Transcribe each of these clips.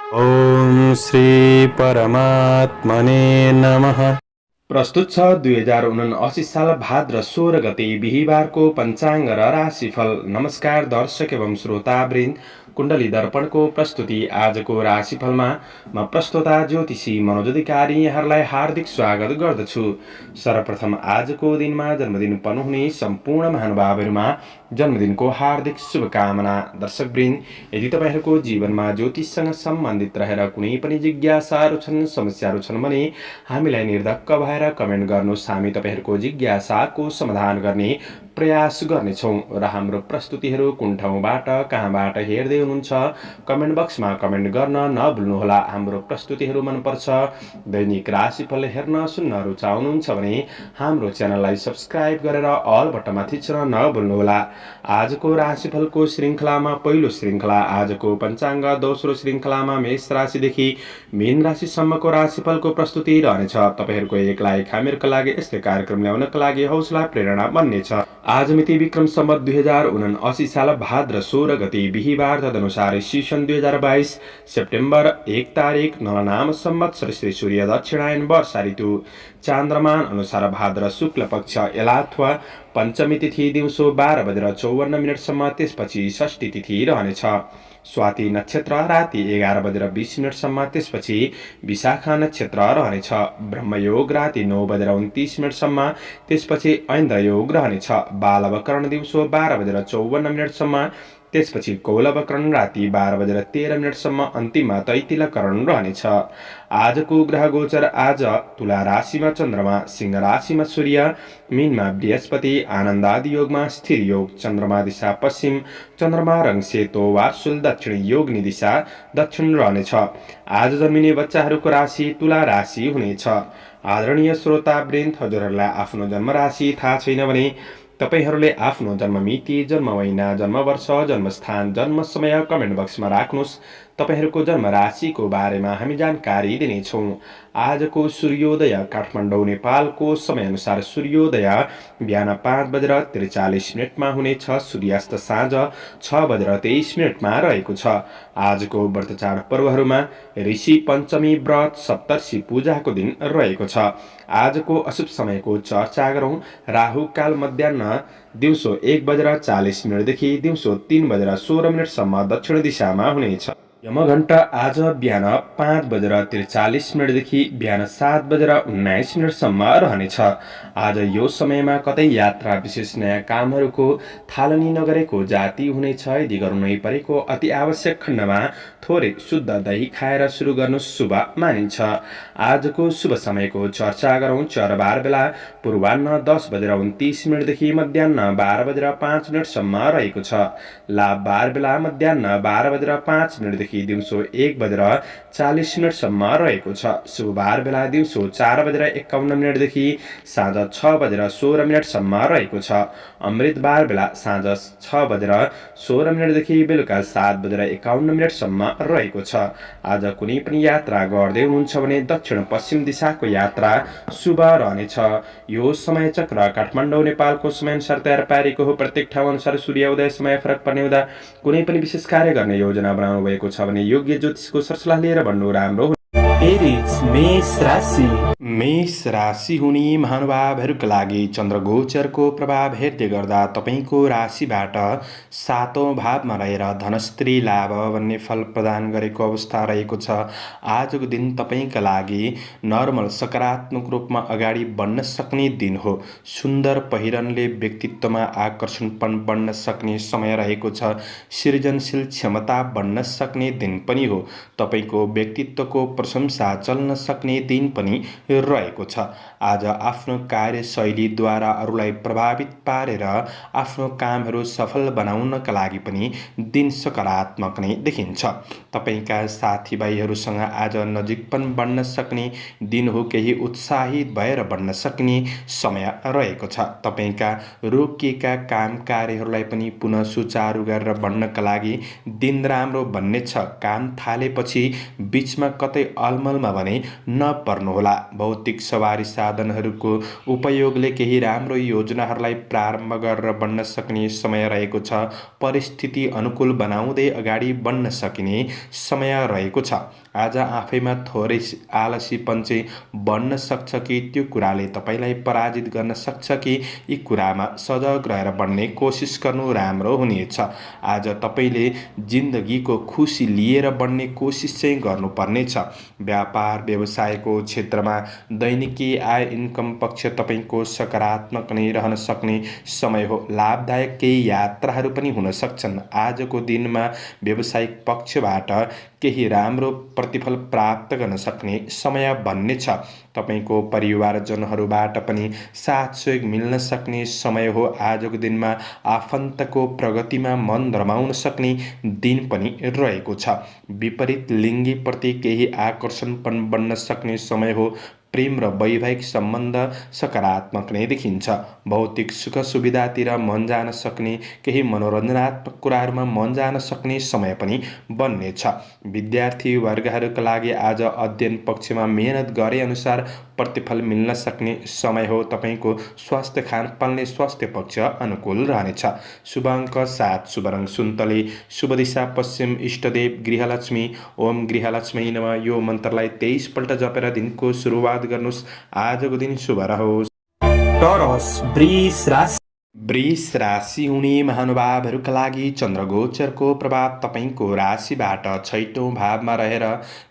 ओम श्री परमात्मने नमः। प्रस्तुत छ 2079 साल भाद्र 16 गते बिहिबारको पञ्चाङ्ग र राशिफल। नमस्कार दर्शक एवं श्रोतावृन्द, कुण्डली दर्पणको प्रस्तुति आजको राशिफलमा म प्रस्तोता ज्योतिषी मनोज अधिकारी यहाँहरूलाई हार्दिक स्वागत गर्दछु। सर्वप्रथम आजको दिनमा जन्मदिन उत्पन्न हुने सम्पूर्ण महानुभावहरूमा जन्मदिनको हार्दिक शुभकामना। दर्शकवृन्द, यदि तपाईहरूको जीवनमा ज्योतिषसँग सम्बन्धित रहेर कुनै पनि जिज्ञासाहरू छन्, समस्याहरू छन् भने हामीलाई निर्धक्क भएर कमेन्ट गर्नुहोस्। हामी तपाईहरूको जिज्ञासाको समाधान गर्ने प्रयास गर्नेछौँ र हाम्रो प्रस्तुतिहरू कुन ठाउँबाट कहाँबाट हेर्दै हुनुहुन्छ कमेन्ट बक्समा कमेन्ट गर्न नभुल्नुहोला। हाम्रो प्रस्तुतिहरू मनपर्छ, दैनिक राशिफल हेर्न सुन्न रुचाउनुहुन्छ भने हाम्रो च्यानललाई सब्स्क्राइब गरेर अल बटनमा थिच्न नभुल्नुहोला। आजको राशिफलको श्रृङ्खलामा पहिलो श्रृङ्खला आजको पञ्चाङ्ग, दोस्रो श्रृङ्खलामा मेष राशिदेखि मीन राशिसम्मको राशिफलको प्रस्तुति रहनेछ। तपाईहरूको एक लाइक हामीहरूका लागि यस्तै कार्यक्रम ल्याउनका लागि हौसला प्रेरणा बन्नेछ। आज मिति विक्रम सम्वत 2079 साल भाद्र 16 गते बिहिबार, तदनुसार ईस्वी सन् 2022 सेप्टेम्बर 1 तारिक नलनाम संवत्सर श्री सूर्य दक्षिणायन वर्षा ऋतु चान्द्रमान अनुसार भाद्र शुक्ल पक्ष एलाथवा पञ्चमी तिथि दिउँसो 12:54 त्यसपछि षष्ठी तिथि रहनेछ। स्वाति नक्षत्र राति 11:20 त्यसपछि विशाखा नक्षत्र रहनेछ। ब्रह्मयोग राति 9:29 त्यसपछि ऐन्द्र योग रहनेछ। बालवकरण दिउँसो 12:54 त्यसपछि कौलवकरण राति 12:13 अन्तिममा तैतिलकरण रहनेछ। आजको ग्रह गोचर आज तुला राशिमा चन्द्रमा, सिंह राशिमा सूर्य, मीनमा बृहस्पति, आनन्दादि योगमा स्थिर योग, चन्द्रमा दिशा पश्चिम, चन्द्रमा रङ सेतो वार्सुल, दक्षिण योगनी दिशा दक्षिण रहनेछ। आज जन्मिने बच्चाहरूको राशि तुला राशि हुनेछ। आदरणीय श्रोतावृन्द, हजुरहरूलाई आफ्नो जन्म राशि थाहा छैन भने तपाईहरूले आफ्नो जन्म मिति, जन्म महिना, जन्म वर्ष, जन्मस्थान, जन्म समय कमेन्ट बक्समा राख्नुहोस्। तपाईहरूको जन्म राशिको बारेमा हामी जानकारी दिनेछौँ। आजको सूर्योदय काठमाडौँ नेपालको समयअनुसार सूर्योदय बिहान 5:43 हुनेछ। सूर्यास्त साँझ 6:23 रहेको छ। आजको व्रत चाड पर्वहरूमा ऋषि पञ्चमी व्रत, सप्तर्षि पूजाको दिन रहेको छ। आजको अशुभ समयको चर्चा गरौँ। राहुकाल मध्याह्न दिउँसो 1:40 देखि दिउँसो 3:16 दक्षिण दिशामा हुनेछ। यमघण्टा आज बिहान 5:43 देखि बिहान 7:19 रहनेछ। आज यो समयमा कतै यात्रा, विशेष नयाँ कामहरूको थालनी नगरेको जाति हुनेछ। यदि गर्नै परेको अति आवश्यक खण्डमा थोरै शुद्ध दही खाएर सुरु गर्नु शुभ मानिन्छ। आजको शुभ समयको चर्चा गरौँ। चरबार बेला पूर्वाह्न 10:29 देखि मध्याह्न 12:05 रहेको छ। लाभ बार बेला मध्याह्न 12:05 देखि दिउँसो 1:40 रहेको छ। शुभ बार बेला दिउँसो 4:51 देखि साँझ 6:16 रहेको छ। अमृत बार बेला साँझ 6:16 देखि बेलुका 7:51 रहेको छ। आज कुनै पनि यात्रा गर्दै हुनुहुन्छ भने दक्षिण पश्चिम दिशाको यात्रा शुभ रहनेछ। यो समय चक्र काठमाडौँ नेपालको समयअनुसार तयार पारिएको हो। प्रत्येक ठाउँ अनुसार सूर्योदय समय फरक पर्ने हुँदा कुनै पनि विशेष कार्य गर्ने योजना बनाउनु भएको छ भने योग्य ज्योतिषको सरसल्लाह लिएर भन्नु राम्रो। मेष राशि हुने महानुभावहरूका लागि चन्द्रगोचरको प्रभाव हेर्दै गर्दा तपाईँको राशिबाट 7औं भावमा रहेर धनस्त्री लाभ भन्ने फल प्रदान गरेको अवस्था रहेको छ। आजको दिन तपाईँका लागि नर्मल सकारात्मक रूपमा अगाडि बढ्न सक्ने दिन हो। सुन्दर पहिरनले व्यक्तित्वमा आकर्षणपन बढ्न सक्ने समय रहेको छ। सृजनशील क्षमता बढ्न सक्ने दिन पनि हो। तपाईँको व्यक्तित्वको प्रशंसा चल्न सक्ने दिन पनि रहेको छ। आज आफ्नो कार्यशैलीद्वारा अरूलाई प्रभावित पारेर आफ्नो कामहरू सफल बनाउनका लागि पनि दिन सकारात्मक नै देखिन्छ। तपाईँका साथीभाइहरूसँग आज नजिकपन बढ्न सक्ने दिन हो। केही उत्साहित भएर बढ्न सक्ने समय रहेको छ। तपाईँका रोकिएका काम कार्यहरूलाई पनि पुनः सुचारू गरेर बढ्नका लागि दिन राम्रो बन्नेछ। काम थालेपछि बिचमा कतै टलमलमा भने नपर्नुहोला। भौतिक सवारी साधनहरूको उपयोगले केही राम्रो योजनाहरूलाई प्रारम्भ गरेर बन्न सक्ने समय रहेको छ। परिस्थिति अनुकूल बनाउँदै अगाडि बढ्न सकिने समय रहेको छ। आज आफैमा थोरै आलसीपन चाहिँ बढ्न सक्छ कि त्यो कुराले तपाईँलाई पराजित गर्न सक्छ कि यी कुरामा सजग रहेर बढ्ने कोसिस गर्नु राम्रो हुनेछ। आज तपाईँले जिन्दगीको खुसी लिएर बढ्ने कोसिस चाहिँ गर्नुपर्नेछ। व्यापार व्यवसायको क्षेत्रमा दैनिकी आय इन्कम पक्ष तपाईँको सकारात्मक नै रहन सक्ने समय हो। लाभदायक केही यात्राहरू पनि हुन सक्छन्। आजको दिनमा व्यावसायिक पक्षबाट केही राम्रो प्रतिफल प्राप्त गर्न सक्ने समय भन्ने छ। तपाईँको परिवारजनहरूबाट पनि साथ सहयोग मिल्न सक्ने समय हो। आजको दिनमा आफन्तको प्रगतिमा मन रमाउन सक्ने दिन पनि रहेको छ। विपरीत लिङ्गीप्रति केही आकर्षण पनि बन्न सक्ने समय हो। प्रेम र वैवाहिक सम्बन्ध सकारात्मक नै देखिन्छ। भौतिक सुख सुविधातिर मन जान सक्ने, केही मनोरञ्जनात्मक कुराहरूमा मन जान सक्ने समय पनि बन्नेछ। विद्यार्थी वर्गहरूका लागि आज अध्ययन पक्षमा मेहनत गरे अनुसार प्रतिफल मिल्न सक्ने समय हो। तपाईँको स्वास्थ्य खानपानले स्वास्थ्य पक्ष अनुकूल रहनेछ। शुभ अङ्क 7, शुभ रङ सुन्तले, शुभ दिशा पश्चिम, इष्टदेव गृहलक्ष्मी। ओम गृहलक्ष्मी नमः यो मन्त्रलाई 23 पल्ट जपेर दिनको सुरुवात गर्नुहोस्। आजको दिन शुभ रहोस्। टोरस वृष राशि हुने महानुभावहरूका लागि चन्द्रगोचरको प्रभाव तपाईँको राशिबाट 6औं भावमा रहेर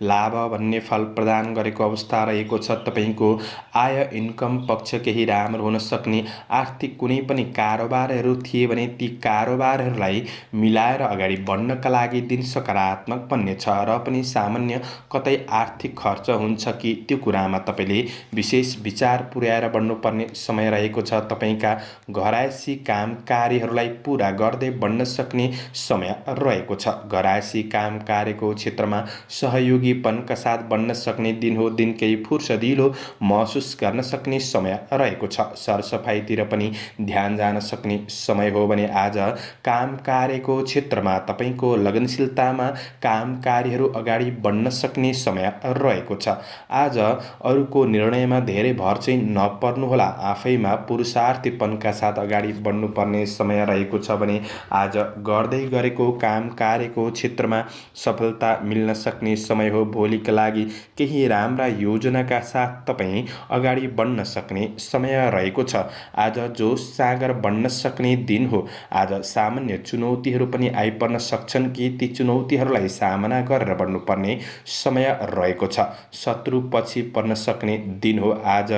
लाभ भन्ने फल प्रदान गरेको अवस्था रहेको छ। तपाईँको आय इन्कम पक्ष केही राम्रो हुन सक्ने। आर्थिक कुनै पनि कारोबारहरू थिए भने ती कारोबारहरूलाई मिलाएर अगाडि बढ्नका लागि दिन सकारात्मक बन्नेछ। र पनि सामान्य कतै आर्थिक खर्च हुन्छ कि त्यो कुरामा तपाईँले विशेष विचार पुर्याएर बढ्नुपर्ने समय रहेको छ। तपाईँका घरायसी काम कार्यहरूलाई पूरा गर्दै बढ्न सक्ने समय रहेको छ। घरायसी काम कार्यको क्षेत्रमा सहयोगीपनका साथ बढ्न सक्ने दिन हो। दिन केही फुर्सदिलो महसुस गर्न सक्ने समय रहेको छ। सरसफाइतिर पनि ध्यान जान सक्ने समय हो भने आज काम कार्यको क्षेत्रमा तपाईँको लगनशीलतामा काम कार्यहरू अगाडि बढ्न सक्ने समय रहेको छ। आज अरूको निर्णयमा धेरै भर चाहिँ नपर्नुहोला। आफैमा पुरुषार्थीपनका साथ अगाडि बढ्नुपर्ने समय रहेको छ भने आज गर्दै गरेको काम कार्यको क्षेत्रमा सफलता मिल्न सक्ने समय हो। भोलिका लागि केही राम्रा योजनाका साथ तपाईँ अगाडि बढ्न सक्ने समय रहेको छ। आज जोस जाँगर बढ्न सक्ने दिन हो। आज सामान्य चुनौतीहरू पनि आइपर्न सक्छन् कि ती चुनौतीहरूलाई सामना गरेर बढ्नुपर्ने समय रहेको छ। शत्रु पछि पर्न सक्ने दिन हो। आज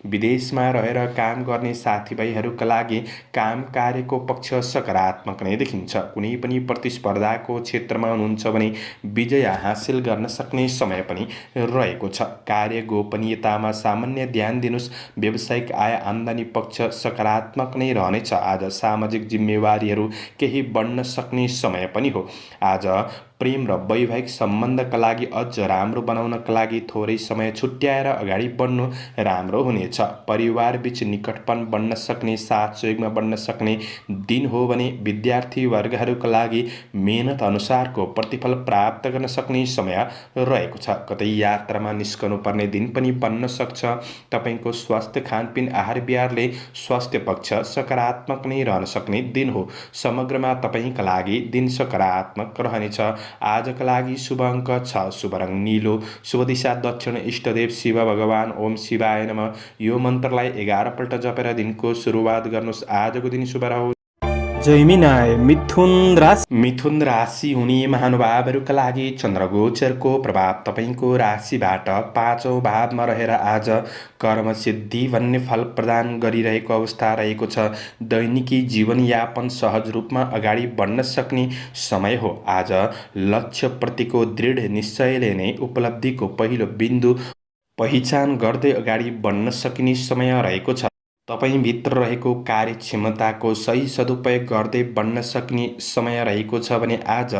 विदेशमा रहेर काम गर्ने साथीभाइहरूका लागि काम कार्यको पक्ष सकारात्मक नै देखिन्छ। कुनै पनि प्रतिस्पर्धाको क्षेत्रमा हुनुहुन्छ भने विजय हासिल गर्न सक्ने समय पनि रहेको छ। कार्य गोपनीयतामा सामान्य ध्यान दिनुहोस्। व्यावसायिक आय आम्दानी पक्ष सकारात्मक नै रहनेछ। आज सामाजिक जिम्मेवारीहरू केही बढ्न सक्ने समय पनि हो। आज प्रेम र वैवाहिक सम्बन्धका लागि अझ राम्रो बनाउनका लागि थोरै समय छुट्याएर अगाडि बढ्नु राम्रो हुनेछ। परिवारबीच निकटपन बढ्न सक्ने, साथ सहयोगमा बढ्न सक्ने दिन हो भने विद्यार्थी वर्गहरूका लागि मेहनत अनुसारको प्रतिफल प्राप्त गर्न सक्ने समय रहेको छ। कतै यात्रामा निस्कनु पर्ने दिन पनि बन्न सक्छ। तपाईँको स्वास्थ्य खानपिन आहार विहारले स्वास्थ्य पक्ष सकारात्मक नै रहन सक्ने दिन हो। समग्रमा तपाईँका लागि दिन सकारात्मक रहनेछ। आजका लागि शुभ अङ्क 6, शुभ रङ नीलो, शुभ दिशा दक्षिण, इष्टदेव शिव भगवान। ओम शिवाय नमः यो मन्त्रलाई 11 पल्ट जपेर दिनको सुरुवात गर्नुहोस्। आजको दिन शुभ रहोस्। जैमिनाय मिथुन राशि हुने महानुभावहरूका लागि चन्द्रगोचरको प्रभाव तपाईँको राशिबाट 5औं भावमा रहेर आज कर्मसिद्धि भन्ने फल प्रदान गरिरहेको अवस्था रहेको छ। दैनिकी जीवनयापन सहज रूपमा अगाडि बढ्न सक्ने समय हो। आज लक्ष्यप्रतिको दृढ निश्चयले नै उपलब्धिको पहिलो बिन्दु पहिचान गर्दै अगाडि बढ्न सकिने समय रहेको छ। तपाईँभित्र रहेको कार्यक्षमताको सही सदुपयोग गर्दै बढ्न सक्ने समय रहेको छ भने आज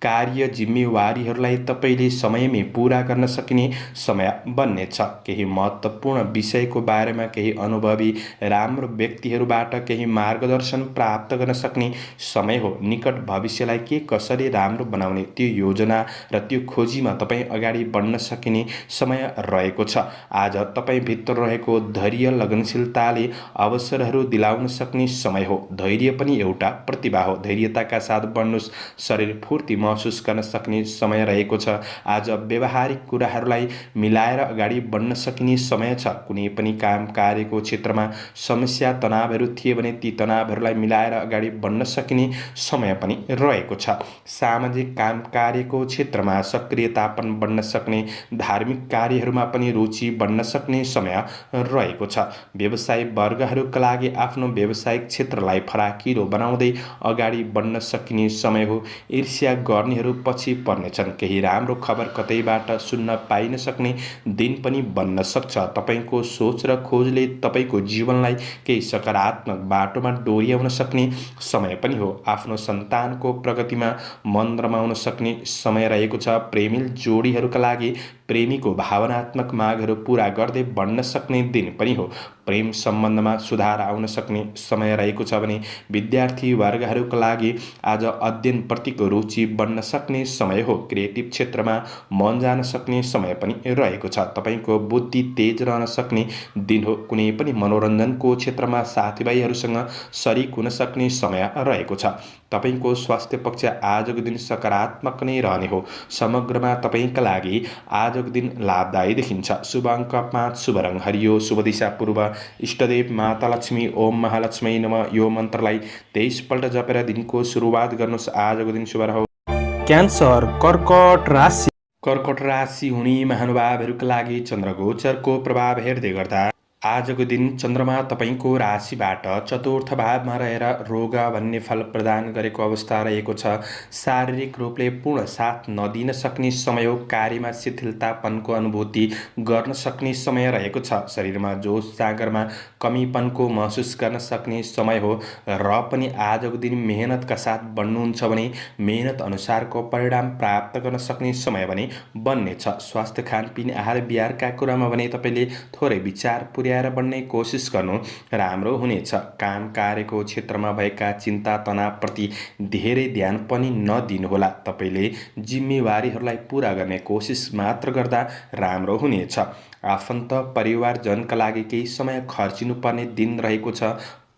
कार्य जिम्मेवारीहरूलाई तपाईँले समयमै पुरा गर्न सकिने समय बन्नेछ। केही महत्त्वपूर्ण विषयको बारेमा केही अनुभवी राम्रो व्यक्तिहरूबाट केही मार्गदर्शन प्राप्त गर्न सक्ने समय हो। निकट भविष्यलाई के कसरी राम्रो बनाउने त्यो योजना र त्यो खोजीमा तपाईँ अगाडि बढ्न सकिने समय रहेको छ। आज तपाईँभित्र रहेको धैर्य लगनशीलताले अवसरहरू दिलाउन सक्ने समय हो। धैर्य पनि एउटा प्रतिभा हो। धैर्यताका साथ बढ्नुहोस्। शरीर फूर्ति महसुस गर्न सक्ने समय रहेको छ। आज व्यवहारिक कुराहरूलाई मिलाएर अगाडि बढ्न सकिने समय छ। कुनै पनि काम कार्यको क्षेत्रमा समस्या तनावहरू थिए भने ती तनावहरूलाई मिलाएर अगाडि बढ्न सकिने समय पनि रहेको छ। सामाजिक काम कार्यको क्षेत्रमा सक्रियतापन बढ्न सक्ने, धार्मिक कार्यहरूमा पनि रुचि बढ्न सक्ने समय रहेको छ। व्यवसाय वर्गहरूका लागि आफ्नो व्यावसायिक क्षेत्रलाई फराकिलो बनाउँदै अगाडि बढ्न सकिने समय हो। ईर्ष्या गर्नेहरू पछि पर्नेछन्। केही राम्रो खबर कतैबाट सुन्न पाइन सक्ने दिन पनि बन्न सक्छ। तपाईँको सोच र खोजले तपाईँको जीवनलाई केही सकारात्मक बाटोमा डोर्याउन सक्ने समय पनि हो। आफ्नो सन्तानको प्रगतिमा मन रमाउन सक्ने समय रहेको छ। प्रेमिल जोडीहरूका लागि प्रेमीको भावनात्मक मागहरू पूरा गर्दै बढ्न सक्ने दिन पनि हो। प्रेम सम्बन्धमा सुधार आउन सक्ने समय रहेको छ भने विद्यार्थी वर्गहरूका लागि आज अध्ययनप्रतिको रुचि बढ्न सक्ने समय हो। क्रिएटिभ क्षेत्रमा मन जान सक्ने समय पनि रहेको छ। तपाईँको बुद्धि तेज रहन सक्ने दिन हो। कुनै पनि मनोरञ्जनको क्षेत्रमा साथीभाइहरूसँग सरिक हुन सक्ने समय रहेको छ। तपाईँको स्वास्थ्य पक्ष आजको दिन सकारात्मक नै रहने हो। समग्रमा तपाईँका लागि आजको दिन लाभदायी देखिन्छ। शुभ अङ्क 5, शुभ रङ हरियो, शुभ दिशा पूर्व, इष्टदेव माता लक्ष्मी, ओम महालक्ष्मी नमः यो मन्त्रलाई 23 पल्ट जपेर दिनको सुरुवात गर्नुहोस्। आजको दिन शुभ रहोस्। क्यान्सर, कर्कट राशि। कर्कट राशि हुने महानुभावहरूका लागि चन्द्रगोचरको प्रभाव हेर्दै गर्दा आजको दिन चन्द्रमा तपाईँको राशिबाट चतुर्थ भावमा रहेर रोग भन्ने फल प्रदान गरेको अवस्था रहेको छ। शारीरिक रूपले पूर्ण साथ नदिन सक्ने समय हो। कार्यमा शिथिलतापनको अनुभूति गर्न सक्ने समय रहेको छ। शरीरमा जोस जाँगरमा कमीपनको महसुस गर्न सक्ने समय हो। र पनि आजको दिन मेहनतका साथ बढ्नुहुन्छ भने मेहनत अनुसारको परिणाम प्राप्त गर्न सक्ने समय भने बन्नेछ। स्वास्थ्य खानपिन आहार विहारका कुरामा भने तपाईँले थोरै विचार पुर्याएर बढ्ने कोसिस गर्नु राम्रो हुनेछ। काम कार्यको क्षेत्रमा भएका चिन्ता तनावप्रति धेरै ध्यान पनि नदिनुहोला। तपाईँले जिम्मेवारीहरूलाई पुरा गर्ने कोसिस मात्र गर्दा राम्रो हुनेछ। आफन्त परिवारजनका लागि केही समय खर्चिनुपर्ने दिन रहेको छ।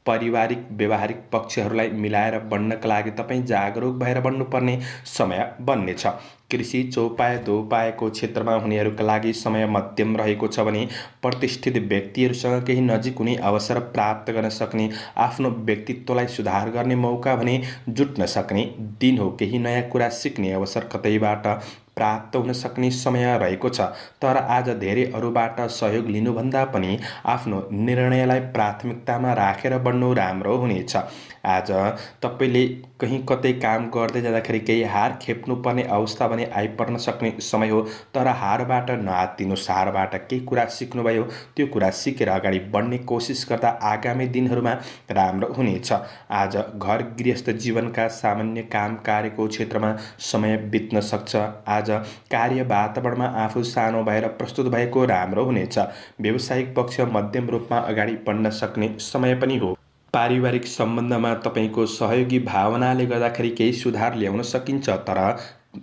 पारिवारिक व्यवहारिक पक्षहरूलाई मिलाएर बढ्नका लागि तपाईँ जागरुक भएर बढ्नुपर्ने समय बन्नेछ। कृषि चौपाय दोपायको क्षेत्रमा हुनेहरूका लागि समय मध्यम रहेको छ भने प्रतिष्ठित व्यक्तिहरूसँग केही नजिक हुने अवसर प्राप्त गर्न सक्ने, आफ्नो व्यक्तित्वलाई सुधार गर्ने मौका भने जुट्न सक्ने दिन हो। केही नयाँ कुरा सिक्ने अवसर कतैबाट प्राप्त हुन सक्ने समय रहेको छ। तर आज धेरै अरूबाट सहयोग लिनुभन्दा पनि आफ्नो निर्णयलाई प्राथमिकतामा राखेर बढ्नु राम्रो हुनेछ। आज तपाईँले कहीँ कतै काम गर्दै जाँदाखेरि केही हार खेप्नुपर्ने अवस्था भने आइपर्न सक्ने समय हो। तर हारबाट नआत्तिनुहोस्। हारबाट केही कुरा सिक्नुभयो त्यो कुरा सिकेर अगाडि बढ्ने कोसिस गर्दा आगामी दिनहरूमा राम्रो हुनेछ। आज घर गृहस्थ जीवनका सामान्य काम कार्यको क्षेत्रमा समय बित्न सक्छ। आज कार्य वातावरणमा आफू सानो भएर प्रस्तुत भएको राम्रो हुनेछ। व्यावसायिक पक्ष मध्यम रूपमा अगाडि बढ्न सक्ने समय पनि हो। पारिवारिक सम्बन्धमा तपाईँको सहयोगी भावनाले गर्दाखेरि केही सुधार ल्याउन सकिन्छ। तर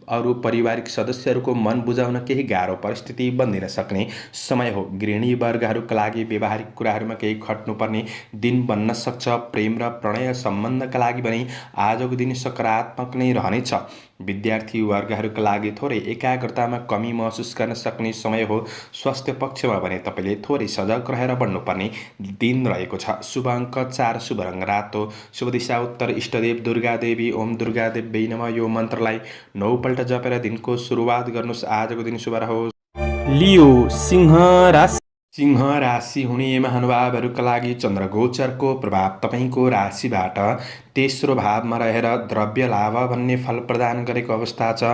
अरू पारिवारिक सदस्यहरूको मन बुझाउन केही गाह्रो परिस्थिति बन्दिन सक्ने समय हो। गृहिणी वर्गहरूका लागि व्यवहारिक कुराहरूमा केही खट्नुपर्ने दिन बन्न सक्छ। प्रेम र प्रणय सम्बन्धका लागि भने आजको दिन सकारात्मक नै रहनेछ। विद्यार्थी वर्गहरूका लागि थोरै एकाग्रतामा कमी महसुस गर्न सक्ने समय हो। स्वास्थ्य पक्षमा भने तपाईँले थोरै सजग रहेर बढ्नुपर्ने दिन रहेको छ। शुभ अङ्क 4, शुभ रङ रातो, शुभ दिशा उत्तर, इष्टदेव दुर्गा देवी, ओम दुर्गा देवी नमः यो मन्त्रलाई 9 पल्ट जपेर दिनको सुरुवात गर्नुहोस्। आजको दिन शुभ रहोस्। लियो, सिंह राशि। सिंह राशि हुने महानुभावहरूका लागि चन्द्रगोचरको प्रभाव तपाईँको राशिबाट तेस्रो भावमा रहेर द्रव्य लाभ भन्ने फल प्रदान गरेको अवस्था छ।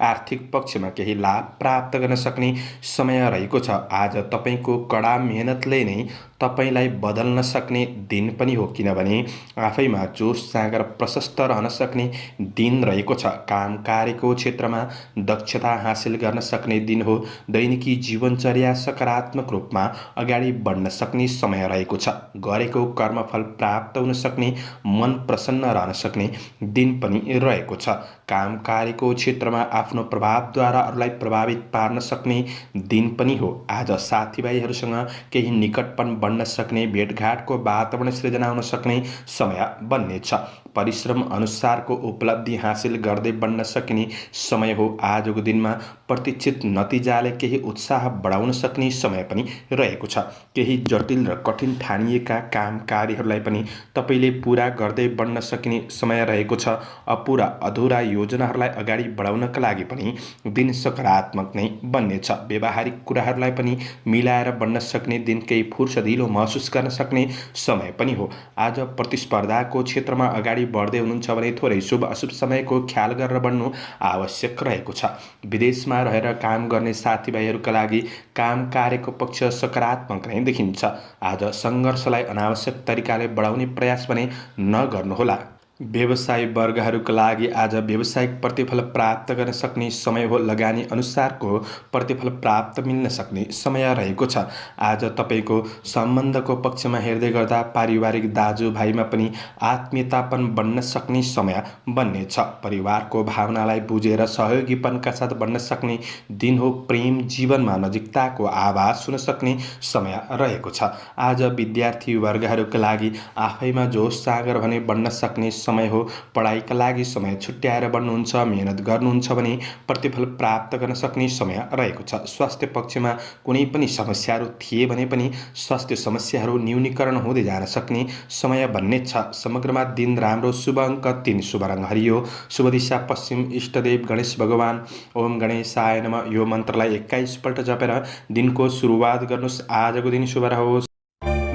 आर्थिक पक्षमा केही लाभ प्राप्त गर्न सक्ने समय रहेको छ। आज तपाईँको कडा मेहनतले नै तपाईँलाई बदल्न सक्ने दिन पनि हो, किनभने आफैमा जोस जाँगर प्रशस्त रहन सक्ने दिन रहेको छ। काम कार्यको क्षेत्रमा दक्षता हासिल गर्न सक्ने दिन हो। दैनिकी जीवनचर्या सकारात्मक रूपमा अगाडि बढ्न सक्ने समय रहेको छ। गरेको कर्मफल प्राप्त हुन सक्ने, मन प्रसन्न रहन सक्ने दिन पनि रहेको छ। काम कार्यको क्षेत्रमा आफ्नो प्रभावद्वारा अरूलाई प्रभावित पार्न सक्ने दिन पनि हो। आज साथीभाइहरूसँग केही निकटपन बढ्न सक्ने, भेटघाटको वातावरण सृजना हुन सक्ने समय बन्नेछ। परिश्रम अनुसारको उपलब्धि हासिल गर्दै बढ्न सकिने समय हो। आजको दिनमा प्रतीक्षित नतिजाले केही उत्साह बढाउन सक्ने समय पनि रहेको छ। केही जटिल र कठिन ठानिएका काम कार्यहरूलाई पनि तपाईँले पूरा गर्दै बढ्न सकिने समय रहेको छ। अपुरा अधुरा योजनाहरूलाई अगाडि बढाउनका लागि पनि दिन सकारात्मक नै बन्नेछ। व्यावहारिक कुराहरूलाई पनि मिलाएर बढ्न सक्ने दिन, केही फुर्सदिलो महसुस गर्न सक्ने समय पनि हो। आज प्रतिस्पर्धाको क्षेत्रमा अगाडि बढ्दै हुनुहुन्छ भने थोरै शुभ अशुभ समयको ख्याल गरेर बढ्नु आवश्यक रहेको छ। विदेशमा रहेर काम गर्ने साथीभाइहरूका लागि काम कार्यको पक्ष सकारात्मक नै देखिन्छ। आज सङ्घर्षलाई अनावश्यक तरिकाले बढाउने प्रयास भने नगर्नुहोला। व्यवसायी वर्गहरूका लागि आज व्यावसायिक प्रतिफल प्राप्त गर्न सक्ने समय हो। लगानी अनुसारको प्रतिफल प्राप्त मिल्न सक्ने समय रहेको छ। आज तपाईँको सम्बन्धको पक्षमा हेर्दै गर्दा पारिवारिक दाजुभाइमा पनि आत्मीयतापन बढ्न सक्ने समय बन्नेछ। परिवारको भावनालाई बुझेर सहयोगीपनका साथ बढ्न सक्ने दिन हो। प्रेम जीवनमा नजिकताको आभास हुन सक्ने समय रहेको छ। आज विद्यार्थी वर्गहरूका लागि आफैमा जोस जाँगर भने बढ्न सक्ने समय हो। पढाइका लागि समय छुट्याएर बढ्नुहुन्छ, मेहनत गर्नुहुन्छ भने प्रतिफल प्राप्त गर्न सक्ने समय रहेको छ। स्वास्थ्य पक्षमा कुनै पनि समस्याहरू थिए भने पनि स्वास्थ्य समस्याहरू न्यूनीकरण हुँदै जान सक्ने समय बन्नेछ। समग्रमा दिन राम्रो। शुभ अङ्क 3, शुभ रङ हरियो, शुभ दिशा पश्चिम, इष्टदेव गणेश भगवान। ओम गणेशाय नमः। यो मन्त्रलाई 21 पल्ट जपेर दिनको सुरुवात गर्नुहोस्। आजको दिन शुभ रहोस्।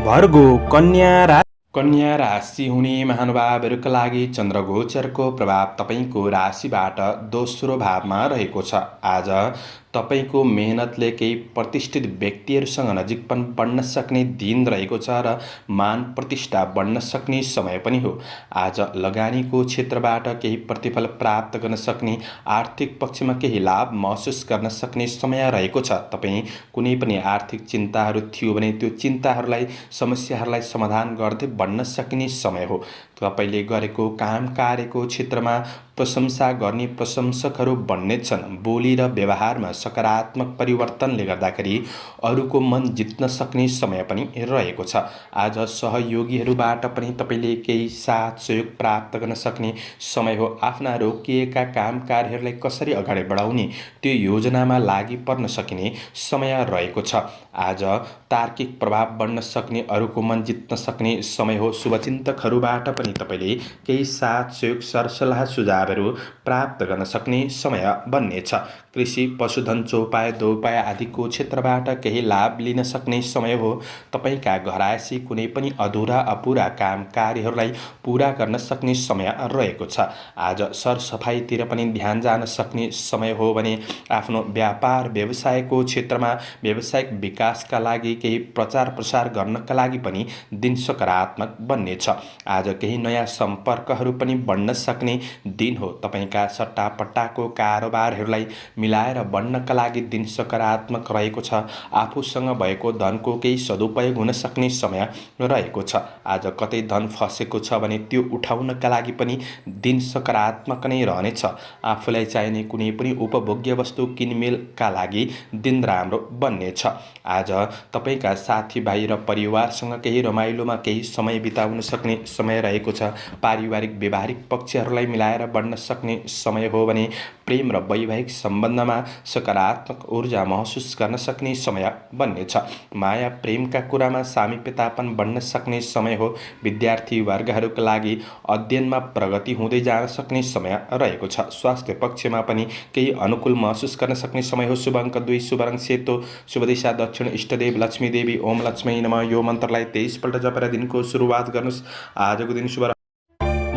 भर्गो कन्या राशि हुने महानुभावहरूका लागि चन्द्रगोचरको प्रभाव तपाईँको राशिबाट दोस्रो भावमा रहेको छ। आज तपाईँको मेहनतले केही प्रतिष्ठित व्यक्तिहरूसँग नजिकपन बढ्न सक्ने दिन रहेको छ र मान प्रतिष्ठा बढ्न सक्ने समय पनि हो। आज लगानीको क्षेत्रबाट केही प्रतिफल प्राप्त गर्न सक्ने, आर्थिक पक्षमा केही लाभ महसुस गर्न सक्ने समय रहेको छ। तपाईँ कुनै पनि आर्थिक चिन्ताहरू थियो भने त्यो चिन्ताहरूलाई, समस्याहरूलाई समाधान गर्दै बढ्न सकिने समय हो। तपाईँले गरेको काम कार्यको क्षेत्रमा प्रशंसा गर्ने प्रशंसकहरू बन्नेछन्। बोली र व्यवहारमा सकारात्मक परिवर्तनले गर्दाखेरि अरूको मन जित्न सक्ने समय पनि रहेको छ। आज सहयोगीहरूबाट पनि तपाईँले केही साथ सहयोग प्राप्त गर्न सक्ने समय हो। आफ्ना रोकिएका काम कार्यहरूलाई कसरी अगाडि बढाउने त्यो योजनामा लागि पर्न सकिने समय रहेको छ। आज तार्किक प्रभाव बढ्न सक्ने, अरूको मन जित्न सक्ने समय हो। शुभचिन्तकहरूबाट पनि तपाईँले केही साथ सहयोग, सरसल्लाह, सुझावहरू प्राप्त गर्न सक्ने समय बन्नेछ। कृषि, पशुधन, चौपाय, दोपाय आदिको क्षेत्रबाट केही लाभ लिन सक्ने समय हो। तपाईँका घरायसी कुनै पनि अधुरा अपुरा काम कार्यहरूलाई पुरा गर्न सक्ने समय रहेको छ। आज सरसफाइतिर पनि ध्यान जान सक्ने समय हो भने आफ्नो व्यापार व्यवसायको क्षेत्रमा व्यावसायिक विकासका लागि केही प्रचार प्रसार गर्नका लागि पनि दिन सकारात्मक बन्नेछ। आज केही नयाँ सम्पर्कहरू पनि बढ्न सक्ने दिन हो। तपाईँका सट्टापट्टाको कारोबारहरूलाई मिलाएर बढ्नका लागि दिन सकारात्मक रहेको छ। आफूसँग भएको धनको केही सदुपयोग हुन सक्ने समय रहेको छ। आज कतै धन फसेको छ भने त्यो उठाउनका लागि पनि दिन सकारात्मक नै रहनेछ। आफूलाई चाहिने कुनै पनि उपभोग्य वस्तु किनमेलका लागि दिन राम्रो बन्नेछ। आज तपाईँका साथीभाइ र परिवारसँग केही रमाइलोमा केही समय बिताउन सक्ने समय रहेको छ। पारिवारिक व्यवहारिक पक्षहरूलाई मिलाएर बढ्न सक्ने समय हो भने प्रेम र वैवाहिक सम्बन्धमा सकारात्मक ऊर्जा महसुस गर्न सक्ने समय बन्नेछ। माया प्रेमका कुरामा सामिप्यतापन बढ्न सक्ने समय हो। विद्यार्थी वर्गहरूका लागि अध्ययनमा प्रगति हुँदै जान सक्ने समय रहेको छ। स्वास्थ्य पक्षमा पनि केही अनुकूल महसुस गर्न सक्ने समय हो। शुभ अङ्क 2, शुभ रङ सेतो, शुभ दिशा दक्षिण, इष्टदेव लक्ष्मी देवी। ओम लक्ष्मी नमः। यो मन्त्रलाई 23 पल्ट जपेर दिनको सुरुवात गर्नुहोस्। आजको दिन शुभ।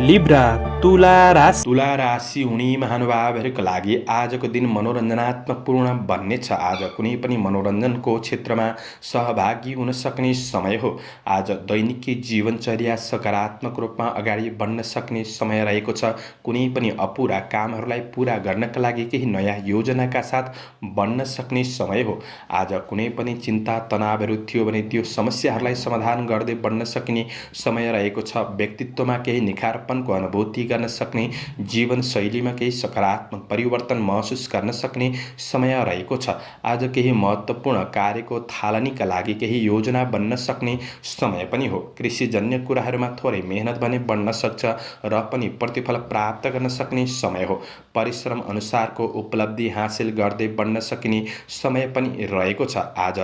लिब्रा तुला राशि तुला राशि हुने महानुभावहरूका लागि आजको दिन मनोरञ्जनात्मकपूर्ण बन्नेछ। आज कुनै पनि मनोरञ्जनको क्षेत्रमा सहभागी हुन सक्ने समय हो। आज दैनिकी जीवनचर्या सकारात्मक रूपमा अगाडि बढ्न सक्ने समय रहेको छ। कुनै पनि अपुरा कामहरूलाई पुरा गर्नका लागि केही नयाँ योजनाका साथ बढ्न सक्ने समय हो। आज कुनै पनि चिन्ता तनावहरू थियो भने त्यो समस्याहरूलाई समाधान गर्दै बढ्न सकिने समय रहेको छ। व्यक्तित्वमा केही निखारपनको अनुभूति गर्न सक्ने, जीवनशैलीमा केही सकारात्मक परिवर्तन महसुस गर्न सक्ने समय रहेको छ। आज केही महत्त्वपूर्ण कार्यको थालनीका लागि केही योजना बन्न सक्ने समय पनि हो। कृषिजन्य कुराहरूमा थोरै मेहनत भने बढ्न सक्छ र पनि प्रतिफल प्राप्त गर्न सक्ने समय हो। परिश्रम अनुसारको उपलब्धि हासिल गर्दै बढ्न सकिने समय पनि रहेको छ। आज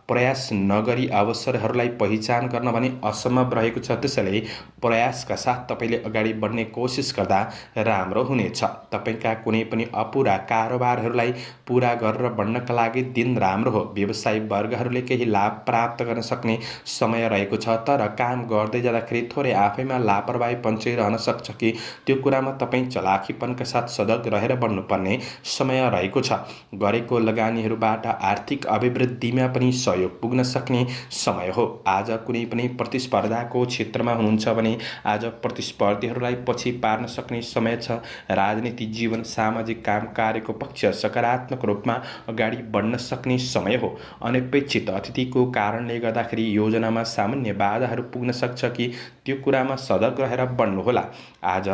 प्रयास नगरी अवसरहरूलाई पहिचान गर्न भने असम्भव रहेको छ। त्यसैले प्रयासका साथ तपाईँले अगाडि बढ्ने कोसिस गर्दा राम्रो हुनेछ। तपाईँका कुनै पनि अपुरा कारोबारहरूलाई पुरा गरेर बढ्नका लागि दिन राम्रो हो। व्यवसायी वर्गहरूले केही लाभ प्राप्त गर्न सक्ने समय रहेको छ, तर काम गर्दै जाँदाखेरि थोरै आफैमा लापरवाहीपन चाहिँ रहन सक्छ कि त्यो कुरामा तपाईँ चलाखीपनका साथ सजग रहेर बढ्नुपर्ने समय रहेको छ। गरेको लगानीहरूबाट आर्थिक अभिवृद्धिमा पनि सहयोग पुग्न सक्ने समय हो। आज कुनै पनि प्रतिस्पर्धाको क्षेत्रमा हुनुहुन्छ भने आज प्रतिस्पर्धीहरूलाई पछि पार्न सक्ने समय छ। राजनीतिक जीवन, सामाजिक काम कार्यको पक्ष सकारात्मक रूपमा अगाडि बढ्न सक्ने समय हो। अनपेक्षित अतिथिको कारणले गर्दाखेरि योजनामा सामान्य बाधाहरू पुग्न सक्छ कि त्यो कुरामा सजग रहेर बढ्नुहोला। आज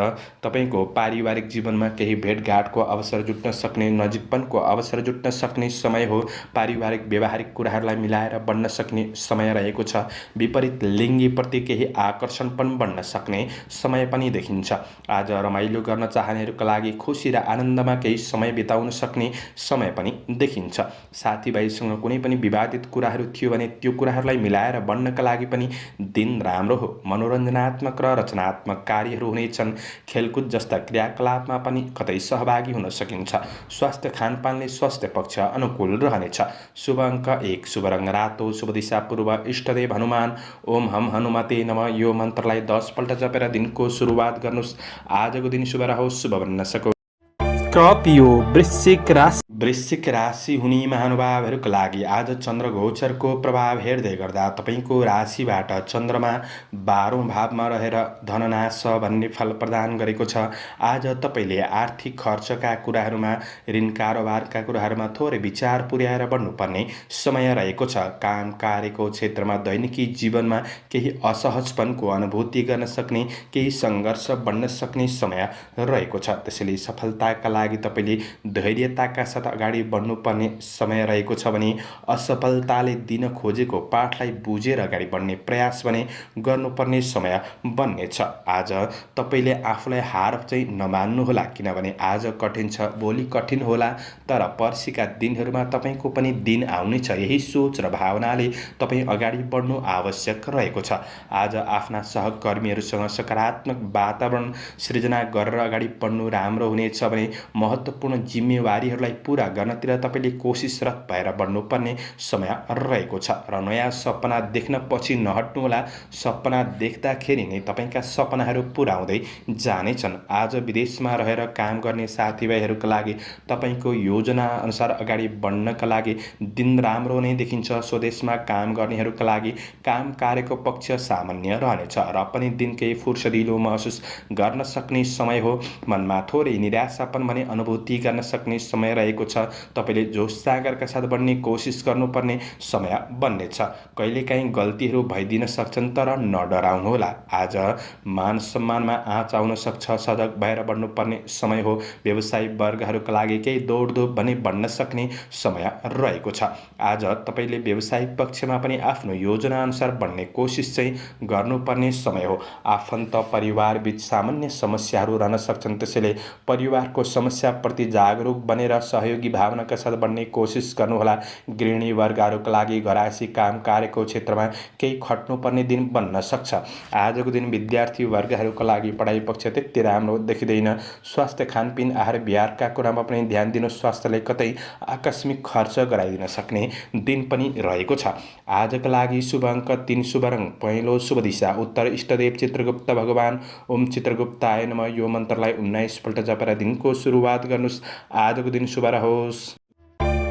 तपाईँको पारिवारिक जीवनमा केही भेटघाटको अवसर जुट्न सक्ने, नजिकपनको अवसर जुट्न सक्ने समय हो। पारिवारिक व्यवहारिक कुराहरूलाई मिलाएर बढ्न सक्ने समय रहेको छ। विपरीत लिङ्गीप्रति केही आकर्षण पनि बढ्न सक्ने समय पनि देखिन्छ। आज रमाइलो गर्न चाहनेहरूका लागि खुसी र आनन्दमा केही समय बिताउन सक्ने समय पनि देखिन्छ। साथीभाइसँग कुनै पनि विवादित कुराहरू थियो भने त्यो कुराहरूलाई मिलाएर बढ्नका लागि पनि दिन राम्रो हो। मनोरञ्जनात्मक र रचनात्मक कार्यहरू हुनेछन्। खेलकुद जस्ता क्रियाकलापमा पनि कतै सहभागी हुन सकिन्छ। स्वास्थ्य खानपानले स्वास्थ्य पक्ष अनुकूल रहनेछ। शुभ अङ्क 1, शुभ रङ रातो, शुभ दिशा पूर्व, इष्टदेव हनुमान। ओम हम हनुमते नमः यो मन्त्रलाई 10 पल्ट जपेर दिनको सुरुवात गर्नुहोस्। आजको दिन शुभ रहोस्, शुभ बन्न सकोस्। स्कर्पियो वृश्चिक राशि वृश्चिक राशि हुने महानुभावहरूका लागि आज चन्द्र गोचरको प्रभाव हेर्दै गर्दा तपाईँको राशिबाट चन्द्रमा 12औं भावमा रहेर धननाश भन्ने फल प्रदान गरेको छ। आज तपाईँले आर्थिक खर्चका कुराहरूमा, ऋण कारोबारका कुराहरूमा थोरै विचार पुर्याएर बढ्नुपर्ने समय रहेको छ। काम कार्यको क्षेत्रमा, दैनिकी जीवनमा केही असहजपनको अनुभूति गर्न सक्ने, केही सङ्घर्ष बढ्न सक्ने समय रहेको छ। त्यसैले सफलताका लागि तपाईँले धैर्यताका साथ अगाडि बढ्नुपर्ने समय रहेको छ भने असफलताले दिन खोजेको पाठलाई बुझेर अगाडि बढ्ने प्रयास भने गर्नुपर्ने समय बन्नेछ। आज तपाईँले आफूलाई हार चाहिँ नमान्नुहोला, किनभने आज कठिन छ, भोलि कठिन होला, तर पर्सिका दिनहरूमा तपाईँको पनि दिन आउनेछ। यही सोच र भावनाले तपाईँ अगाडि बढ्नु आवश्यक रहेको छ। आज आफ्ना सहकर्मीहरूसँग सकारात्मक वातावरण सृजना गरेर अगाडि बढ्नु राम्रो हुनेछ भने महत्त्वपूर्ण जिम्मेवारीहरूलाई पुरा गर्नतिर तपाईँले कोसिसरत भएर बढ्नुपर्ने समय रहेको छ। र नयाँ सपना देख्न पछि नहट्नुहोला। सपना देख्दाखेरि नै तपाईँका सपनाहरू पुरा हुँदै जानेछन्। आज विदेशमा रहेर काम गर्ने साथीभाइहरूका लागि तपाईँको योजना अनुसार अगाडि बढ्नका लागि दिन राम्रो नै देखिन्छ। स्वदेशमा काम गर्नेहरूका लागि काम कार्यको पक्ष सामान्य रहनेछ र पनि दिन केही फुर्सदिलो महसुस गर्न सक्ने समय हो। मनमा थोरै निराशापन भने अनुभूति गर्न सक्ने समय रहेको छ। तपाईँले जोस जागरका साथ बढ्ने कोसिस गर्नुपर्ने समय बन्नेछ। कहिलेकाहीँ गल्तीहरू भइदिन सक्छन्, तर नडराउनुहोला। आज मान सम्मानमा आँच आउन सक्छ। सजग भएर बढ्नुपर्ने समय हो। व्यवसायी वर्गहरूका लागि केही दौडधुप भने बढ्न सक्ने समय रहेको छ। आज तपाईँले व्यवसायिक पक्षमा पनि आफ्नो योजना अनुसार बढ्ने कोसिस चाहिँ गर्नुपर्ने समय हो। आफन्त परिवार बीच सामान्य समस्याहरू रहन सक्छन्। त्यसैले परिवारको समस्याप्रति जागरुक बनेर सहयोग सहयोगी भावनाका साथ बढ्ने कोसिस गर्नुहोला। गृहिणी वर्गहरूका लागि घरायसी काम कार्यको क्षेत्रमा केही खट्नुपर्ने दिन बन्न सक्छ। आजको दिन विद्यार्थी वर्गहरूका लागि पढाइ पक्ष त्यति राम्रो देखिँदैन। स्वास्थ्य, खानपिन, आहार विहारका कुरामा पनि ध्यान दिनु। स्वास्थ्यलाई कतै आकस्मिक खर्च गराइदिन सक्ने दिन पनि रहेको छ। आजका लागि शुभ अङ्क 3, शुभ रङ पहेँलो, शुभ दिशा उत्तर, इष्टदेव चित्रगुप्त भगवान। ओम चित्रगुप्ताय नमः यो मन्त्रलाई 19 पल्ट जपेर दिनको सुरुवात गर्नुहोस्। आजको दिन शुभ रहोस्।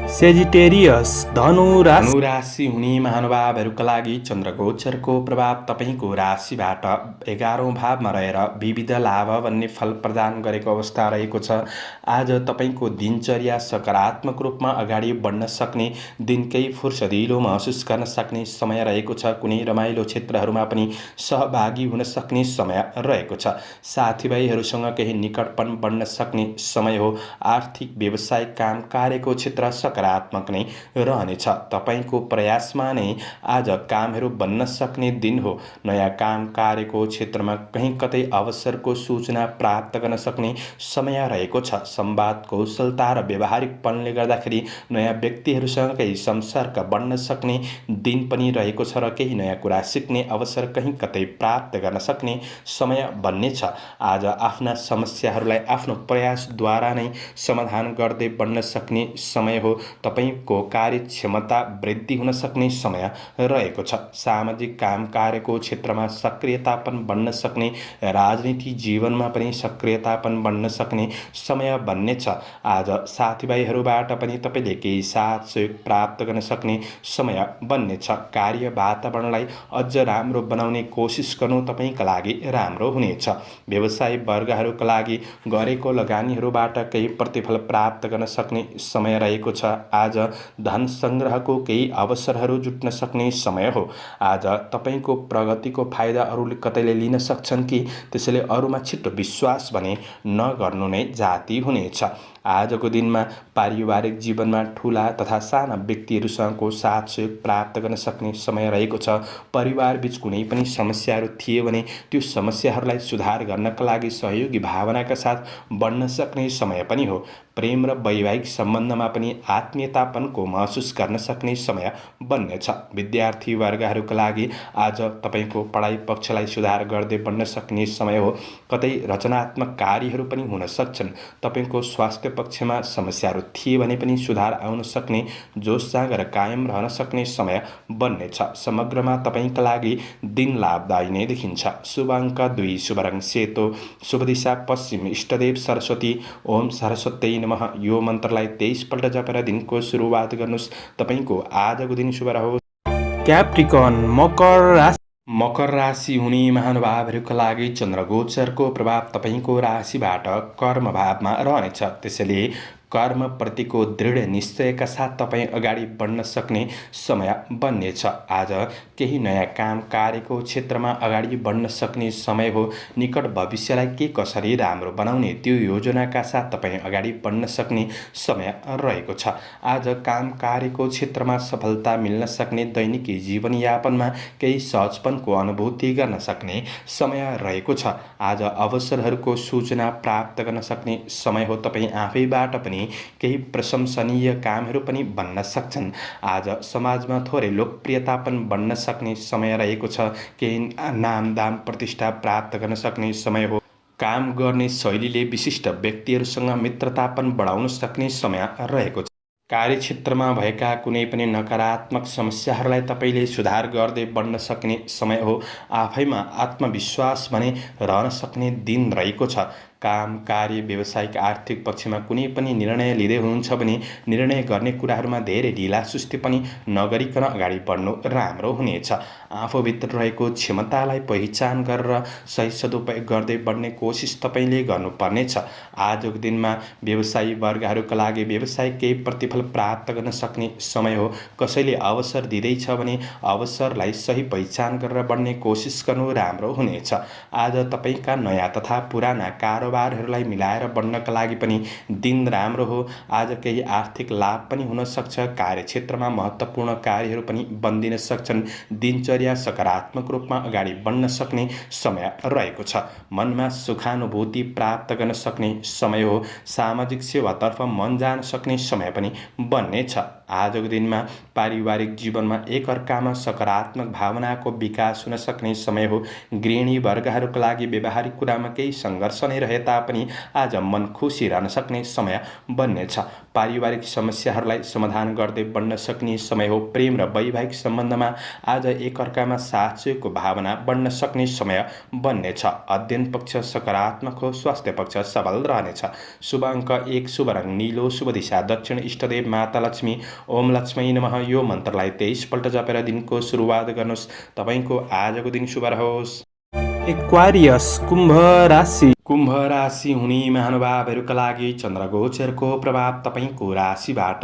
सेजिटेरियस धनु राशि। धनु राशि हुने महानुभावहरूका लागि चन्द्रगोचरको प्रभाव तपाईँको राशिबाट 11औं भावमा रहेर विविध लाभ भन्ने फल प्रदान गरेको अवस्था रहेको छ। आज तपाईँको दिनचर्या सकारात्मक रूपमा अगाडि बढ्न सक्ने दिन, केही फुर्सदिलो महसुस गर्न सक्ने समय रहेको छ। कुनै रमाइलो क्षेत्रहरूमा पनि सहभागी हुन सक्ने समय रहेको छ। साथीभाइहरूसँग केही निकटपन बढ्न सक्ने समय हो। आर्थिक, व्यावसायिक, काम कार्यको क्षेत्र सकारात्मक नै रहनेछ। तपाईँको प्रयासमा नै आज कामहरू बन्न सक्ने दिन हो। नयाँ काम कार्यको क्षेत्रमा कहीँ कतै अवसरको सूचना प्राप्त गर्न सक्ने समय रहेको छ। संवाद कौशलता र व्यावहारिकपनले गर्दाखेरि नयाँ व्यक्तिहरूसँग केही संपर्क बढ्न सक्ने दिन पनि रहेको छ र केही नयाँ कुरा सिक्ने अवसर कहीँ कतै प्राप्त गर्न सक्ने समय बन्नेछ। आज आफ्ना समस्याहरूलाई आफ्नो प्रयासद्वारा नै समाधान गर्दै बढ्न सक्ने समय हो। तपाईको कार्यक्षमता वृद्धि हुन सक्ने समय रहेको छ। सामाजिक काम कार्यको क्षेत्रमा सक्रियतापन बढ्न सक्ने, राजनीति जीवनमा पनि सक्रियतापन बढ्न सक्ने समय बन्नेछ। आज साथीभाइहरूबाट पनि तपाईँले केही साथ सहयोग प्राप्त गर्न सक्ने समय बन्नेछ। कार्य वातावरणलाई अझ राम्रो बनाउने कोसिस गर्नु तपाईँका लागि राम्रो हुनेछ। व्यवसाय वर्गहरूका लागि गरेको लगानीहरूबाट केही प्रतिफल प्राप्त गर्न सक्ने समय रहेको छ। आज धन सङ्ग्रहको केही अवसरहरू जुट्न सक्ने समय हो। आज तपाईँको प्रगतिको फाइदा अरूले कतैले लिन सक्छन् कि त्यसैले अरूमा छिटो विश्वास भने नगर्नु नै जाति हुनेछ। आजको दिनमा पारिवारिक जीवनमा ठुला तथा साना व्यक्तिहरूसँगको साथ सहयोग प्राप्त गर्न सक्ने समय रहेको छ। परिवारबीच कुनै पनि समस्याहरू थिए भने त्यो समस्याहरूलाई सुधार गर्नका लागि सहयोगी भावनाका साथ बढ्न सक्ने समय पनि हो। प्रेम र वैवाहिक सम्बन्धमा पनि आत्मीयतापनको महसुस गर्न सक्ने समय बन्नेछ। विद्यार्थी वर्गहरूका लागि आज तपाईँको पढाइ पक्षलाई सुधार गर्दै बढ्न सक्ने समय हो। कतै रचनात्मक कार्यहरू पनि हुन सक्छन्। तपाईँको स्वास्थ्य पक्षमा समस्याहरू थिए भने पनि सुधार आउन सक्ने, जोस जाँगर कायम रहन सक्ने समय बन्नेछ। समग्रमा तपाईँका लागि दिन लाभदायी नै देखिन्छ। शुभ अङ्क 2, शुभ रङ सेतो, शुभ दिशा पश्चिम, इष्टदेव सरस्वती। ओम सरस्वती नमः यो मन्त्रलाई 23 पल्ट जपेर दिनको सुरुवात गर्नुहोस्। तपाईँको आजको दिन शुभ रहोस्। क्याप्रिकन मकर राशि। मकर राशि हुने महानुभावहरूका लागि चन्द्रगोचरको प्रभाव तपाईँको राशिबाट कर्म भावमा रहनेछ। त्यसैले कर्मप्रतिको दृढ निश्चयका साथ तपाईँ अगाडि बढ्न सक्ने समय बन्नेछ। आज केही नयाँ काम कार्यको क्षेत्रमा अगाडि बढ्न सक्ने समय हो। निकट भविष्यलाई के कसरी राम्रो बनाउने त्यो योजनाका साथ तपाईँ अगाडि बढ्न सक्ने समय रहेको छ। आज काम कार्यको क्षेत्रमा सफलता मिल्न सक्ने, दैनिकी जीवनयापनमा केही सहजपनको अनुभूति गर्न सक्ने समय रहेको छ। आज अवसरहरूको सूचना प्राप्त गर्न सक्ने समय हो। तपाईँ आफैबाट पनि केही प्रशंसनीय कामहरू पनि बन्न सक्छन्। आज समाजमा थोरै लोकप्रियता पनि बढ्न सक्ने समय रहेको छ। केही नाम दाम प्रतिष्ठा प्राप्त गर्न सक्ने समय हो। काम गर्ने शैलीले विशिष्ट व्यक्तिहरूसँग मित्रता पनि बढाउन सक्ने समय रहेको छ। कार्यक्षेत्रमा भएका कुनै पनि नकारात्मक समस्याहरूलाई तपाईँले सुधार गर्दै बढ्न सक्ने समय हो। आफैमा आत्मविश्वास भने रहन सक्ने दिन रहेको छ। काम कार्य व्यावसायिक आर्थिक पक्षमा कुनै पनि निर्णय लिँदै हुनुहुन्छ भने निर्णय गर्ने कुराहरूमा धेरै ढिलासुस्ती पनि नगरिकन अगाडि बढ्नु राम्रो हुनेछ। आफूभित्र रहेको क्षमतालाई पहिचान गरेर सही सदुपयोग गर्दै बढ्ने कोसिस तपाईँले गर्नुपर्नेछ। आजको दिनमा व्यवसायी वर्गहरूका लागि व्यवसायिक केही प्रतिफल प्राप्त गर्न सक्ने समय हो। कसैले अवसर दिँदैछ भने अवसरलाई सही पहिचान गरेर बढ्ने कोसिस गर्नु राम्रो हुनेछ। आज तपाईँका नयाँ तथा पुराना कारोबार कारोबारहरूलाई मिलाएर बढ्नका लागि पनि दिन राम्रो हो। आज केही आर्थिक लाभ पनि हुन सक्छ। कार्यक्षेत्रमा महत्त्वपूर्ण कार्यहरू पनि बन्दिन सक्छन्। दिनचर्या सकारात्मक रूपमा अगाडि बढ्न सक्ने समय रहेको छ। मनमा सुखानुभूति प्राप्त गर्न सक्ने समय हो। सामाजिक सेवातर्फ मन जान सक्ने समय पनि बन्नेछ। आजको दिनमा पारिवारिक जीवनमा एकअर्कामा सकारात्मक भावनाको विकास हुन सक्ने समय हो। गृहिणी वर्गहरूका लागि व्यवहारिक कुरामा केही सङ्घर्ष नै रहे तापनि आज मन खुसी रहन सक्ने समय बन्नेछ। पारिवारिक समस्याहरूलाई समाधान गर्दै बढ्न सक्ने समय हो। प्रेम र वैवाहिक सम्बन्धमा आज एकअर्कामा साथ सहयोगको भावना बढ्न सक्ने समय बन्नेछ। अध्ययन पक्ष सकारात्मक हो। स्वास्थ्य पक्ष सबल रहनेछ। शुभ अङ्क 1, शुभ रङ नीलो, शुभ दिशा दक्षिण, इष्टदेव माता लक्ष्मी। ओम लक्ष्मी नमः यो मन्त्रलाई 23 पल्ट जपेर दिनको सुरुवात गर्नुहोस्। तपाईँको आजको दिन शुभ रहोस्। एक्वारियस कुम्भ राशि। कुम्भ राशि हुने महानुभावहरूका लागि चन्द्रगोचरको प्रभाव तपाईँको राशिबाट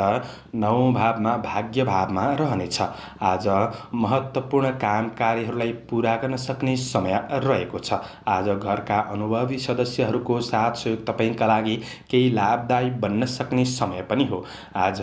9 भावमा भाग्य भावमा रहनेछ। आज महत्त्वपूर्ण काम कार्यहरूलाई पुरा गर्न सक्ने समय रहेको छ। आज घरका अनुभवी सदस्यहरूको साथ सहयोग तपाईँका लागि केही लाभदायी बन्न सक्ने समय पनि हो। आज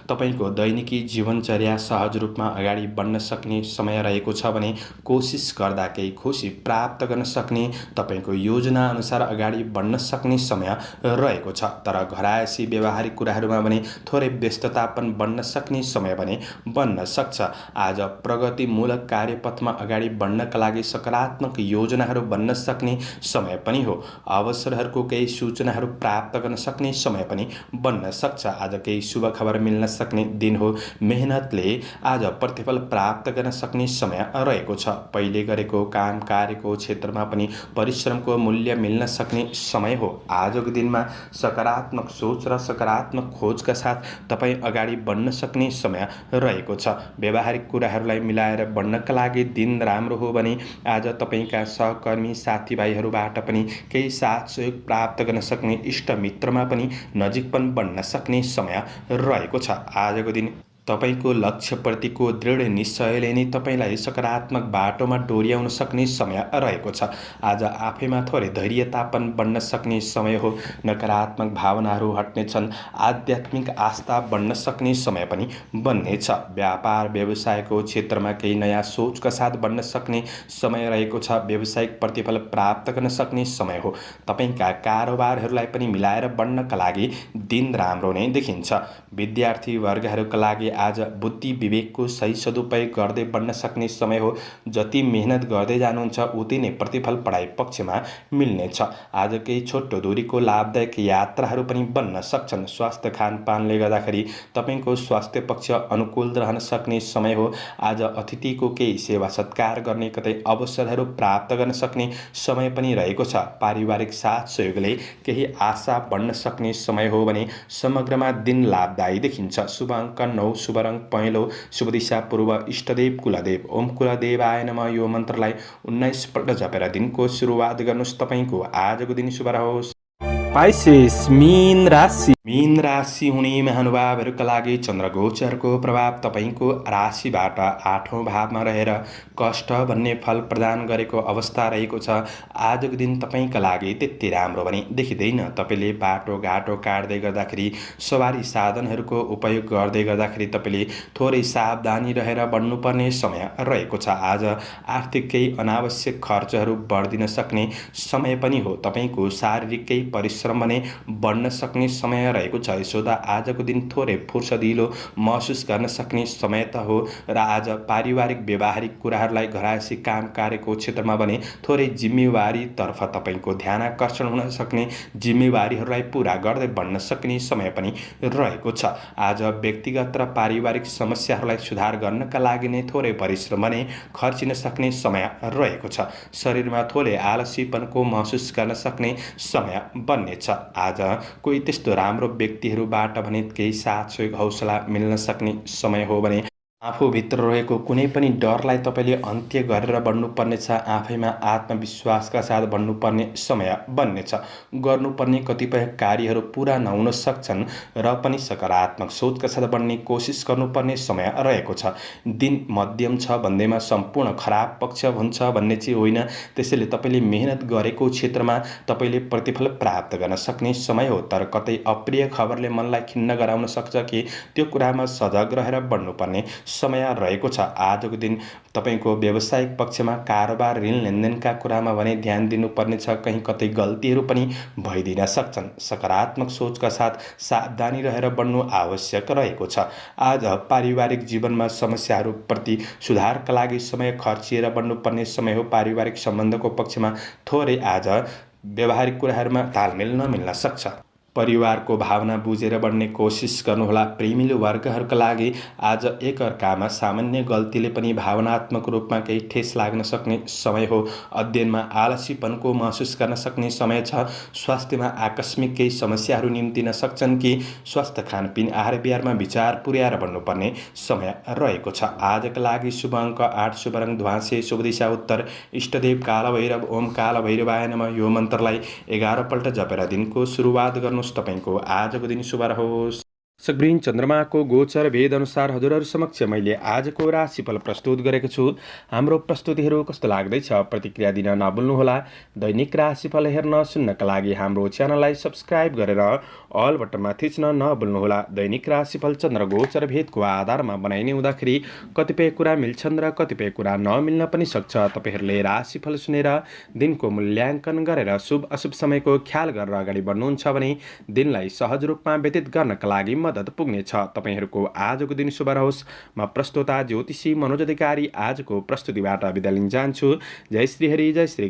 तपाईँको दैनिकी जीवनचर्या सहज रूपमा अगाडि बढ्न सक्ने समय रहेको छ भने कोसिस गर्दा केही खुसी प्राप्त गर्न सक्ने, तपाईँको योजना अनुसार अगाडि बढ्न सक्ने समय रहेको छ। तर घरायसी व्यवहारिक कुराहरूमा भने थोरै व्यस्तता पनि बढ्न सक्ने समय पनि बन्न सक्छ। आज प्रगतिमूलक कार्यपथमा अगाडि बढ्नका लागि सकारात्मक योजनाहरू बन्न सक्ने समय पनि हो। अवसरहरूको केही सूचनाहरू प्राप्त गर्न सक्ने समय पनि बन्न सक्छ। आज केही शुभ खबर मिल्न सक्ने दिन हो। मेहनतले आज प्रतिफल प्राप्त गर्न सक्ने समय रहेको छ। पहिले गरेको काम कार्यको क्षेत्रमा पनि परिश्रमको मूल्य मिल्न सक्ने समय हो। आजको दिनमा सकारात्मक सोच र सकारात्मक खोजका साथ तपाईँ अगाडि बढ्न सक्ने समय रहेको छ। व्यावहारिक कुराहरूलाई मिलाएर बढ्नका लागि दिन राम्रो हो भने आज तपाईँका सहकर्मी साथीभाइहरूबाट पनि केही साथ सहयोग प्राप्त गर्न सक्ने, इष्ट मित्रमा पनि नजिकपन बढ्न सक्ने समय रहेको छ। आजको दिन तपाईँको लक्ष्यप्रतिको दृढ निश्चयले नै तपाईँलाई सकारात्मक बाटोमा डोर्याउन सक्ने समय रहेको छ। आज आफैमा थोरै धैर्यता पनि बढ्न सक्ने समय हो। नकारात्मक भावनाहरू हट्नेछन्। आध्यात्मिक आस्था बढ्न सक्ने समय पनि बन्नेछ। व्यापार व्यवसायको क्षेत्रमा केही नयाँ सोचका साथ बढ्न सक्ने समय रहेको छ। व्यावसायिक प्रतिफल प्राप्त गर्न सक्ने समय हो। तपाईँका कारोबारहरूलाई पनि मिलाएर बढ्नका लागि दिन राम्रो नै देखिन्छ। विद्यार्थी वर्गहरूका लागि आज बुद्धि विवेकको सही सदुपयोग गर्दै बढ्न सक्ने समय हो। जति मेहनत गर्दै जानुहुन्छ उति नै प्रतिफल पढाइ पक्षमा मिल्नेछ। आज केही छोटो दूरीको लाभदायक यात्राहरू पनि बन्न सक्छन्। स्वास्थ्य खानपानले गर्दाखेरि तपाईँको स्वास्थ्य पक्ष अनुकूल रहन सक्ने समय हो। आज अतिथिको केही सेवा सत्कार गर्ने कतै अवसरहरू प्राप्त गर्न सक्ने समय पनि रहेको छ। पारिवारिक साथ सहयोगले केही आशा बढ्न सक्ने समय हो भने समग्रमा दिन लाभदायी देखिन्छ। शुभ अङ्क 9, शुभ रङ पहेँलो, शुभ दिशा पूर्व, इष्टदेव कुलदेव। ओम कुलदेवाय नमः यो मन्त्रलाई 19 पल्ट जपेर दिनको सुरुवात गर्नुहोस्। तपाईँको आजको दिन शुभ रहोस्। पाइसेस मीन राशि। मीन राशि हुने महानुभावहरूका लागि चन्द्रगोचरको प्रभाव तपाईँको राशिबाट 8औँ भावमा रहेर कष्ट भन्ने फल प्रदान गरेको अवस्था रहेको छ। आजको दिन तपाईँका लागि त्यति राम्रो भने देखिँदैन। तपाईँले बाटोघाटो काट्दै गर्दाखेरि, सवारी साधनहरूको उपयोग गर्दै गर्दाखेरि तपाईँले थोरै सावधानी रहेर बढ्नुपर्ने समय रहेको छ। आज आर्थिक केही अनावश्यक खर्चहरू बढ्दिन सक्ने समय पनि हो। तपाईँको शारीरिक केही परिश्रम भने बढ्न सक्ने समय रहेको छ। यसोदा आजको दिन थोरै फुर्सदिलो महसुस गर्न सक्ने समय त हो। र आज पारिवारिक व्यवहारिक कुराहरूलाई घरायसी काम कार्यको क्षेत्रमा भने थोरै जिम्मेवारीतर्फ तपाईँको ध्यानाकर्षण हुन सक्ने, जिम्मेवारीहरूलाई पुरा गर्दै बढ्न सक्ने समय पनि रहेको छ। आज व्यक्तिगत र पारिवारिक समस्याहरूलाई सुधार गर्नका लागि नै थोरै परिश्रम भने खर्चिन सक्ने समय रहेको छ। शरीरमा थोरै आलस्यपनको महसुस गर्न सक्ने समय बन्नेछ। आज कोही त्यस्तो राम्रो व्यक्तिहरूबाट भने केही साथ सहयोग हौसला मिल्न सक्ने समय हो भने आफूभित्र रहेको कुनै पनि डरलाई तपाईँले अन्त्य गरेर बढ्नुपर्नेछ। आफैमा आत्मविश्वासका साथ बढ्नुपर्ने समय बन्नेछ। गर्नुपर्ने कतिपय कार्यहरू पुरा नहुन सक्छन् र पनि सकारात्मक सोचका साथ बढ्ने कोसिस गर्नुपर्ने समय रहेको छ। दिन मध्यम छ भन्दैमा सम्पूर्ण खराब पक्ष हुन्छ भन्ने चाहिँ होइन। त्यसैले तपाईँले मेहनत गरेको क्षेत्रमा तपाईँले प्रतिफल प्राप्त गर्न सक्ने समय हो। तर कतै अप्रिय खबरले मनलाई खिन्न गराउन सक्छ कि त्यो कुरामा सजग रहेर बढ्नुपर्ने समय रहेको छ। आजको दिन तपाईँको व्यावसायिक पक्षमा कारोबार ऋण लेनदेनका कुरामा भने ध्यान दिनुपर्नेछ। कहीँ कतै गल्तीहरू पनि भइदिन सक्छन्। सकारात्मक सोचका साथ सावधानी रहेर बढ्नु आवश्यक रहेको छ। आज पारिवारिक जीवनमा समस्याहरूप्रति सुधारका लागि समय खर्चिएर बढ्नुपर्ने समय हो। पारिवारिक सम्बन्धको पक्षमा थोरै आज व्यावहारिक कुराहरूमा तालमेल नमिल्न सक्छ। परिवारको भावना बुझेर बढ्ने कोसिस गर्नुहोला। प्रेमिलो वर्गहरूका लागि आज एकअर्कामा सामान्य गल्तीले पनि भावनात्मक रूपमा केही ठेस लाग्न सक्ने समय हो। अध्ययनमा आलसीपनको महसुस गर्न सक्ने समय छ। स्वास्थ्यमा आकस्मिक केही समस्याहरू निम्तिन सक्छन् कि स्वस्थ खानपिन आहार विहारमा विचार पुर्याएर बढ्नुपर्ने समय रहेको छ। आजका लागि शुभ अङ्क 8, शुभ रङ ध्वाँसे, शुभ दिशा उत्तर, इष्टदेव कालभैरव। ओम कालभैरवाय नमः। यो मन्त्रलाई 11 पल्ट जपेर दिनको सुरुवात गर्नुहोस्। तपाईको आजको दिन शुभ रहोस्। सगृहीन चन्द्रमाको गोचर भेद अनुसार हजुरहरू समक्ष मैले आजको राशिफल प्रस्तुत गरेको छु। हाम्रो प्रस्तुतिहरू कस्तो लाग्दैछ प्रतिक्रिया दिन नभुल्नुहोला। दैनिक राशिफल हेर्न सुन्नका लागि हाम्रो च्यानललाई सब्स्क्राइब गरेर अल बटनमा थिच्न नभुल्नुहोला। दैनिक राशिफल चन्द्र गोचर भेदको आधारमा बनाइने हुँदाखेरि कतिपय कुरा मिल्छन् र कतिपय कुरा नमिल्न पनि सक्छ। तपाईँहरूले राशिफल सुनेर दिनको मूल्याङ्कन गरेर शुभ अशुभ समयको ख्याल गरेर अगाडि बढ्नुहुन्छ भने दिनलाई सहज रूपमा व्यतीत गर्नका लागि मद्दत पुग्नेछ। तपाईहरूको आजको दिन शुभ रहोस्। म प्रस्तोता ज्योतिषी मनोज अधिकारी आजको प्रस्तुतिबाट बिदा लिन चाहन्छु। जय श्री हरि, जय श्री